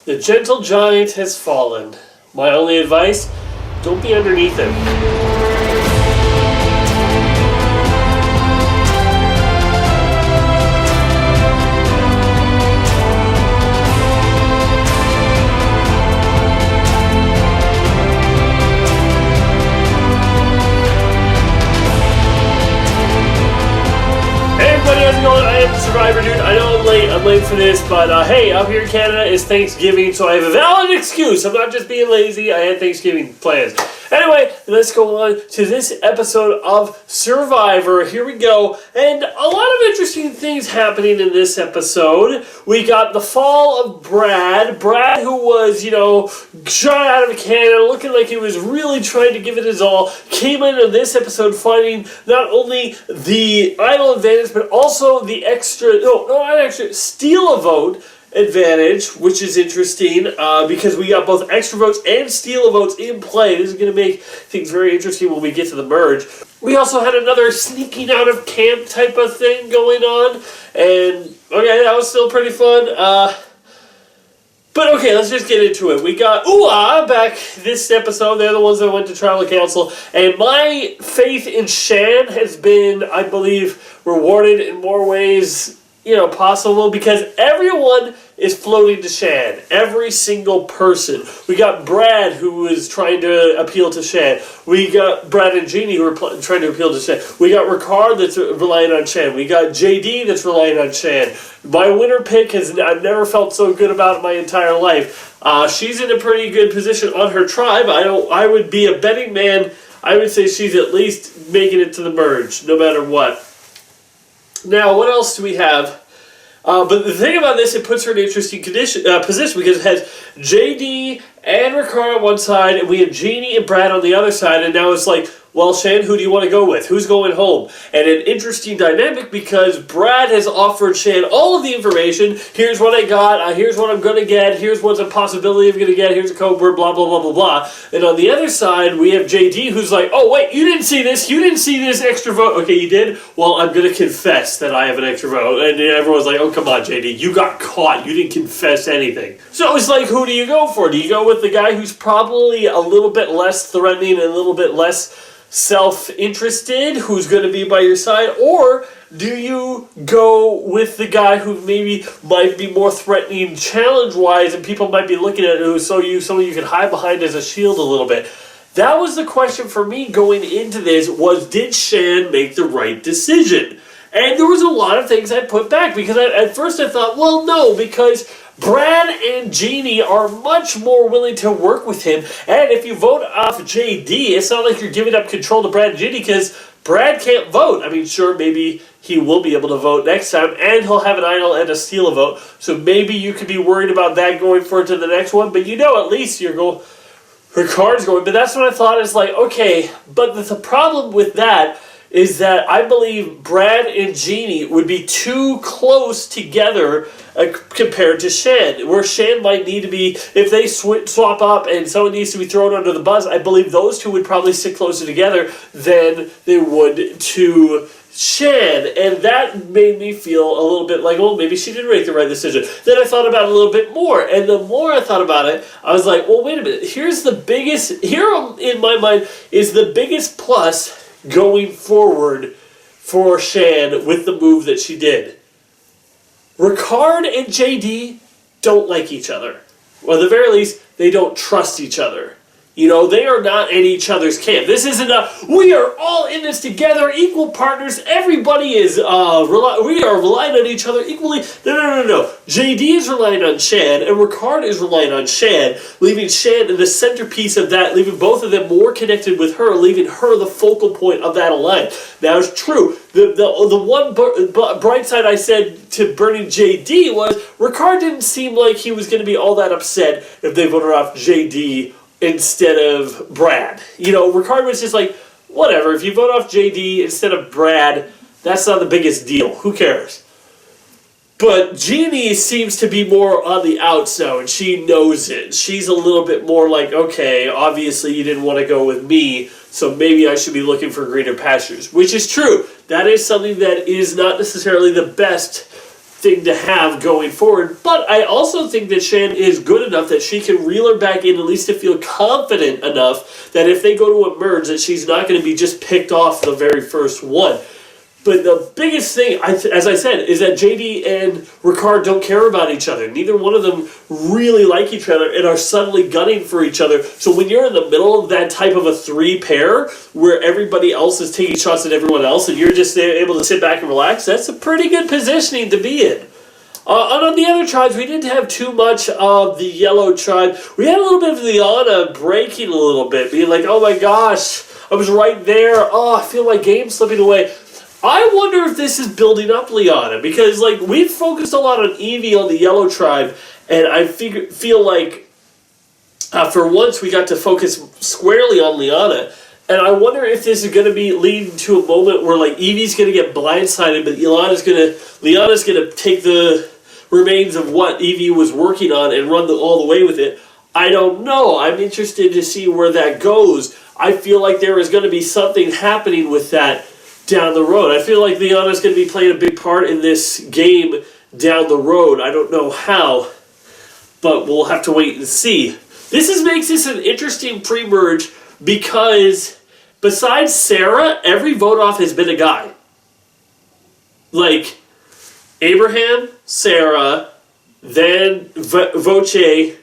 The gentle giant has fallen. My only advice, don't be underneath him. Hey everybody, how's it going? I am the Survivor Dude. I know I'm late for this, but hey, out here in Canada it's Thanksgiving, so I have a valid excuse. I'm not just being lazy, I had Thanksgiving plans. Anyway, let's go on to this episode of Survivor. Here we go. And a lot of interesting things happening in this episode. We got the fall of Brad. Brad, who was, shot out of a cannon, looking like he was really trying to give it his all, came into this episode finding not only the idol advantage, but also the steal a vote advantage, which is interesting because we got both extra votes and steal a votes in play. This is going to make things very interesting when we get to the merge. We also had another sneaking out of camp type of thing going on, and okay, that was still pretty fun. But okay, let's just get into it. We got Ooh-Ah back this episode. They're the ones that went to tribal council. And my faith in Shan has been, I believe, rewarded in more ways possible, because everyone is floating to Shan. Every single person. We got Brad, who is trying to appeal to Shan. We got Brad and Jeannie, who are trying to appeal to Shan. We got Ricard, that's relying on Shan. We got JD, that's relying on Shan. My winner pick I've never felt so good about it my entire life. She's in a pretty good position on her tribe. I would be a betting man. I would say she's at least making it to the merge, no matter what. Now, what else do we have? But the thing about this, it puts her in an interesting position because it has JD and Ricard on one side, and we have Jeannie and Brad on the other side, and now it's like, well, Shan, who do you want to go with? Who's going home? And an interesting dynamic because Brad has offered Shan all of the information. Here's what I got. Here's what I'm going to get. Here's what's a possibility of going to get. Here's a code word, blah, blah, blah, blah, blah. And on the other side, we have JD, who's like, oh, wait, you didn't see this. You didn't see this extra vote. Okay, you did? Well, I'm going to confess that I have an extra vote. And everyone's like, oh, come on, JD. You got caught. You didn't confess anything. So it's like, who do you go for? Do you go with the guy who's probably a little bit less threatening and a little bit less self-interested, who's going to be by your side, or do you go with the guy who maybe might be more threatening challenge-wise and people might be looking at it someone you can hide behind as a shield a little bit? That was the question for me going into this, was did Shan make the right decision? And there was a lot of things I put back, because at first I thought, well, no, because Brad and Jeannie are much more willing to work with him, and if you vote off JD, it's not like you're giving up control to Brad and Jeannie, because Brad can't vote. I mean, sure, maybe he will be able to vote next time, and he'll have an idol and a steal a vote, so maybe you could be worried about that going forward to the next one, but at least her card's going. But that's what I thought, is like, okay, but the problem with that is that I believe Brad and Jeannie would be too close together compared to Shan, where Shan might need to be, if they swap up and someone needs to be thrown under the bus, I believe those two would probably sit closer together than they would to Shan, and that made me feel a little bit like, well, maybe she didn't make the right decision. Then I thought about it a little bit more, and the more I thought about it, I was like, well, wait a minute, here in my mind is the biggest plus going forward for Shan with the move that she did. Ricard and JD don't like each other. Or at the very least, they don't trust each other. They are not in each other's camp. This isn't we are all in this together, equal partners, everybody is, we are relying on each other equally. No. JD is relying on Shan, and Ricard is relying on Shan, leaving Shan in the centerpiece of that, leaving both of them more connected with her, leaving her the focal point of that alliance. Now, it's true. The one bright side I said to burning JD was Ricard didn't seem like he was going to be all that upset if they voted off JD instead of Brad. Ricard was just like, whatever, if you vote off JD instead of Brad, that's not the biggest deal. Who cares? But Jeannie seems to be more on the outs now, and she knows it. She's a little bit more like, okay, obviously you didn't want to go with me, so maybe I should be looking for greener pastures, which is true. That is something that is not necessarily the best thing to have going forward. But I also think that Shan is good enough that she can reel her back in, at least to feel confident enough that if they go to a merge, that she's not going to be just picked off the very first one. But the biggest thing, as I said, is that JD and Ricard don't care about each other. Neither one of them really like each other and are suddenly gunning for each other. So when you're in the middle of that type of a 3 pair where everybody else is taking shots at everyone else and you're just able to sit back and relax, that's a pretty good positioning to be in. And on the other tribes, we didn't have too much of the yellow tribe. We had a little bit of Liana breaking a little bit, being like, oh my gosh, I was right there. Oh, I feel my game slipping away. I wonder if this is building up Liana, because like we've focused a lot on Evie on the yellow tribe, and I feel like for once we got to focus squarely on Liana, and I wonder if this is going to be leading to a moment where like Evie's going to get blindsided, but Liana's going to take the remains of what Evie was working on and run all the way with it. I don't know. I'm interested to see where that goes. I feel like there is going to be something happening with that down the road. I feel like Liana's going to be playing a big part in this game down the road. I don't know how, but we'll have to wait and see. Makes this an interesting pre-merge because besides Sarah, every vote-off has been a guy. Like Abraham, Sarah, then Voce,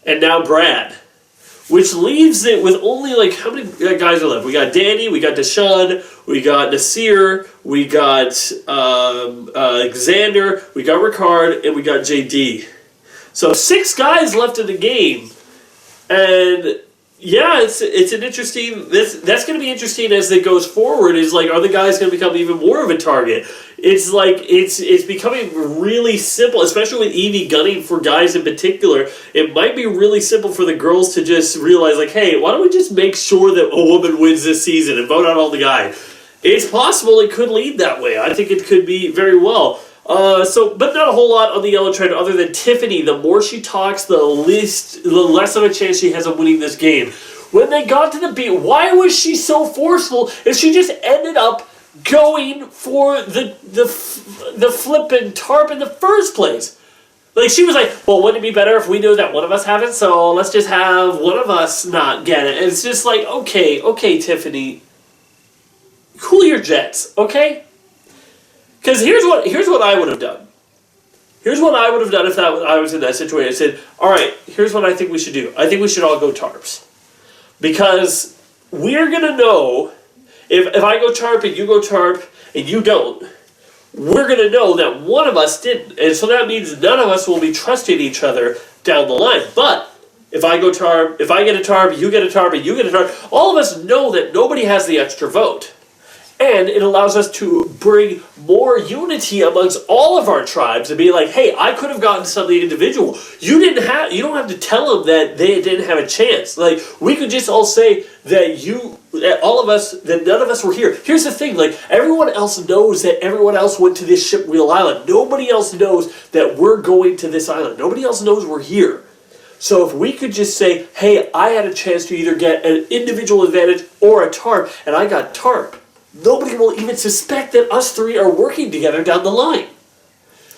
and now Brad. Which leaves it with only like, how many guys are left? We got Danny, we got Deshaun, we got Nasir, we got Xander, we got Ricard, and we got JD. So 6 guys left in the game. And yeah, it's an interesting, that's going to be interesting as it goes forward, is like, are the guys going to become even more of a target? It's like, it's becoming really simple, especially with Evie gunning for guys in particular. It might be really simple for the girls to just realize, like, hey, why don't we just make sure that a woman wins this season and vote out all the guys? It's possible it could lead that way. I think it could be very well. But not a whole lot on the yellow trend other than Tiffany. The more she talks, the less of a chance she has of winning this game. When they got to the beat, why was she so forceful if she just ended up going for the flippin' tarp in the first place? Like, she was like, well, wouldn't it be better if we knew that one of us have it, so let's just have one of us not get it. And it's just like, okay, Tiffany, cool your jets, okay? Because here's what I would have done. Here's what I would have done if I was in that situation. I said, all right, here's what I think we should do. I think we should all go tarps. Because we're going to know, if I go tarp and you go tarp and you don't, we're going to know that one of us didn't. And so that means none of us will be trusting each other down the line. But if I go tarp, if I get a tarp, you get a tarp, and you get a tarp, all of us know that nobody has the extra vote. And it allows us to bring more unity amongst all of our tribes and be like, hey, I could have gotten something individual. You don't have to tell them that they didn't have a chance. Like, we could just all say that none of us were here. Here's the thing, like, everyone else knows that everyone else went to this ship Wheel Island. Nobody else knows that we're going to this island. Nobody else knows we're here. So if we could just say, hey, I had a chance to either get an individual advantage or a tarp, and I got tarp, nobody will even suspect that us 3 are working together down the line.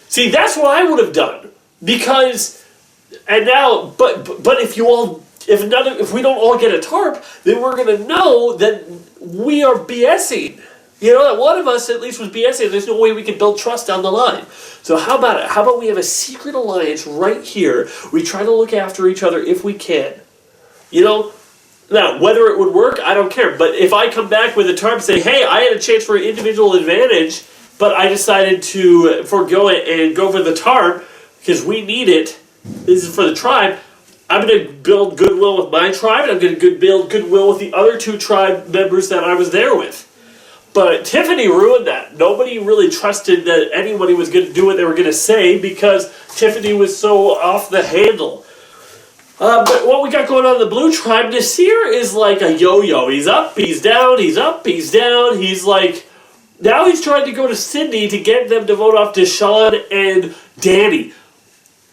See, that's what I would have done. Because, and now, but if we don't all get a tarp, then we're going to know that we are BSing. You know, that one of us at least was BSing. There's no way we can build trust down the line. So how about it? How about we have a secret alliance right here? We try to look after each other if we can. You know? Now, whether it would work, I don't care. But if I come back with a tarp and say, hey, I had a chance for an individual advantage, but I decided to forego it and go for the tarp because we need it, this is for the tribe, I'm going to build goodwill with my tribe, and I'm going to build goodwill with the other 2 tribe members that I was there with. But Tiffany ruined that. Nobody really trusted that anybody was going to do what they were going to say because Tiffany was so off the handle. But what we got going on in the blue tribe, Nasir is like a yo-yo. He's up, he's down, he's up, he's down. He's like, now he's trying to go to Sydney to get them to vote off Deshaun and Danny.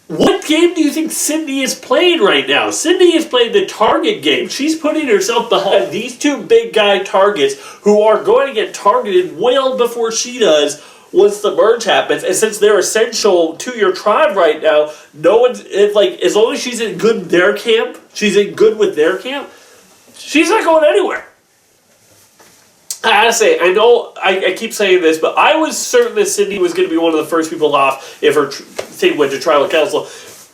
What game do you think Sydney is playing right now? Sydney is playing the target game. She's putting herself behind these 2 big guy targets who are going to get targeted well before she does once the merge happens. And since they're essential to your tribe right now, no one's as long as she's in good with their camp, she's not going anywhere. I gotta say, I know I keep saying this, but I was certain that Cindy was going to be one of the first people off if her thing went to tribal council.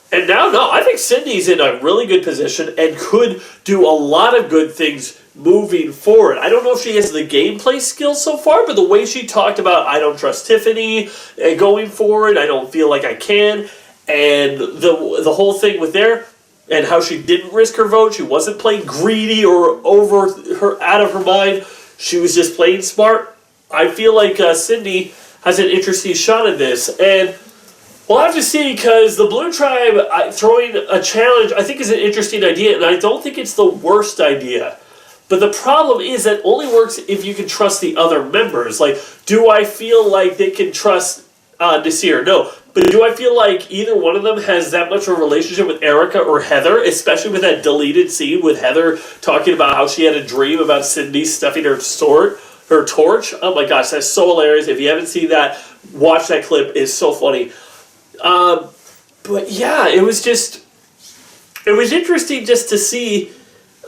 And now, no, I think Cindy's in a really good position and could do a lot of good things moving forward. I don't know if she has the gameplay skills so far, but the way she talked about, I don't trust Tiffany going forward, I don't feel like I can, and the whole thing with there, and how she didn't risk her vote, she wasn't playing greedy or out of her mind, she was just playing smart. I feel like Cindy has an interesting shot at this, and we'll have to see, because the Blue Tribe throwing a challenge, I think, is an interesting idea, and I don't think it's the worst idea. But the problem is that only works if you can trust the other members. Like, do I feel like they can trust Nasir? No. But do I feel like either one of them has that much of a relationship with Erica or Heather, especially with that deleted scene with Heather talking about how she had a dream about Cindy stuffing her torch? Oh my gosh, that's so hilarious. If you haven't seen that, watch that clip. It's so funny. But yeah, it was interesting just to see.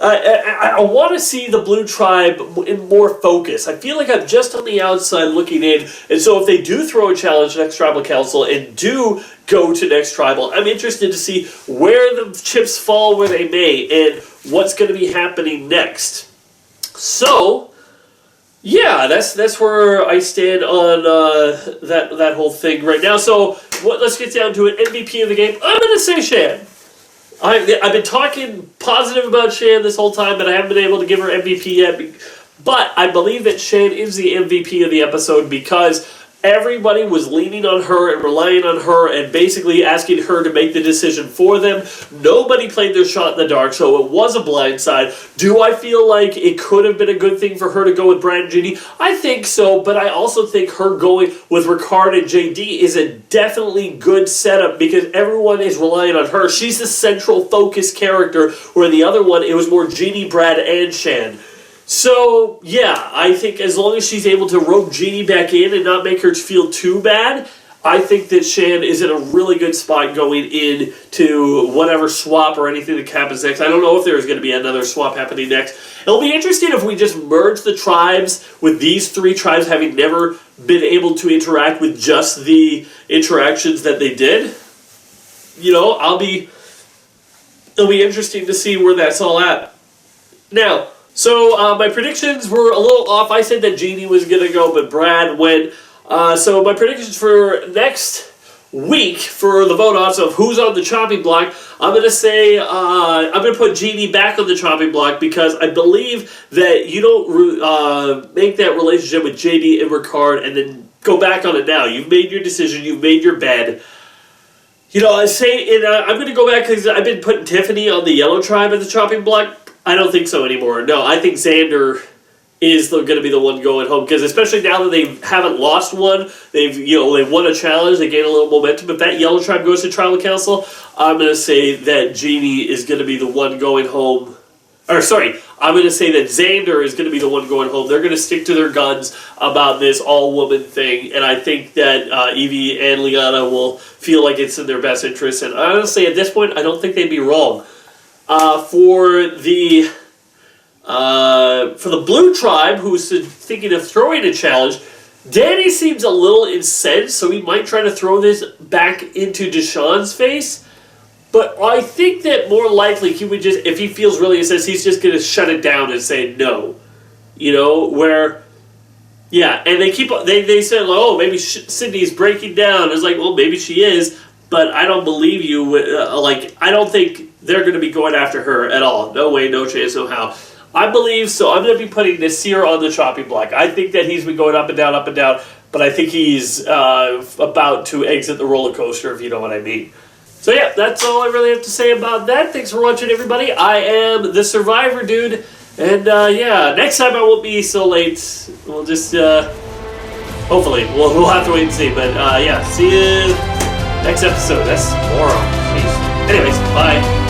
I want to see the Blue Tribe in more focus. I feel like I'm just on the outside looking in, and so if they do throw a challenge next Tribal Council and do go to next Tribal, I'm interested to see where the chips fall where they may and what's going to be happening next. So, yeah, that's where I stand on that whole thing right now. So let's get down to it. MVP of the game, I'm going to say Shan. I've been talking positive about Shan this whole time, but I haven't been able to give her MVP yet. But I believe that Shan is the MVP of the episode because everybody was leaning on her and relying on her and basically asking her to make the decision for them. Nobody played their shot in the dark, so it was a blindside. Do I feel like it could have been a good thing for her to go with Brad and JD? I think so, but I also think her going with Ricard and JD is a definitely good setup because everyone is relying on her. She's the central focus character, where the other one, it was more Jeannie, Brad, and Shan. So, yeah, I think as long as she's able to rope Jeannie back in and not make her feel too bad, I think that Shan is in a really good spot going into whatever swap or anything that happens next. I don't know if there's going to be another swap happening next. It'll be interesting if we just merge the tribes with these three tribes having never been able to interact with just the interactions that they did. You know, it'll be interesting to see where that's all at. Now, so my predictions were a little off. I said that Jeannie was going to go, but Brad went. So my predictions for next week for the vote-offs of who's on the chopping block, I'm going to say I'm going to put Jeannie back on the chopping block because I believe that you don't make that relationship with JD and Ricard and then go back on it now. You've made your decision. You've made your bed. You know, I'm going to go back because I've been putting Tiffany on the yellow tribe at the chopping block. I don't think so anymore. No, I think Xander is going to be the one going home because especially now that they haven't lost one, they've won a challenge, they gain a little momentum. If that yellow tribe goes to tribal council, I'm going to say that Jeannie is going to be the one going home. I'm going to say that Xander is going to be the one going home. They're going to stick to their guns about this all-woman thing, and I think that Evie and Liana will feel like it's in their best interest. And honestly, at this point, I don't think they'd be wrong. For the Blue Tribe, who's thinking of throwing a challenge, Danny seems a little incensed, so he might try to throw this back into Deshaun's face. But I think that more likely he would just, if he feels really incensed, he's just going to shut it down and say no. You know, yeah, and they said, oh, maybe Sydney's breaking down. It's like, well, maybe she is, but I don't believe you. I don't think they're going to be going after her at all. No way, no chance, no how. I believe so. I'm going to be putting Nasir on the chopping block. I think that he's been going up and down, but I think he's about to exit the roller coaster, if you know what I mean. So yeah, that's all I really have to say about that. Thanks for watching, everybody. I am the Survivor Dude, and yeah, next time I won't be so late. We'll just, hopefully, we'll have to wait and see. But yeah, see you next episode. That's tomorrow. Peace. Anyways, bye.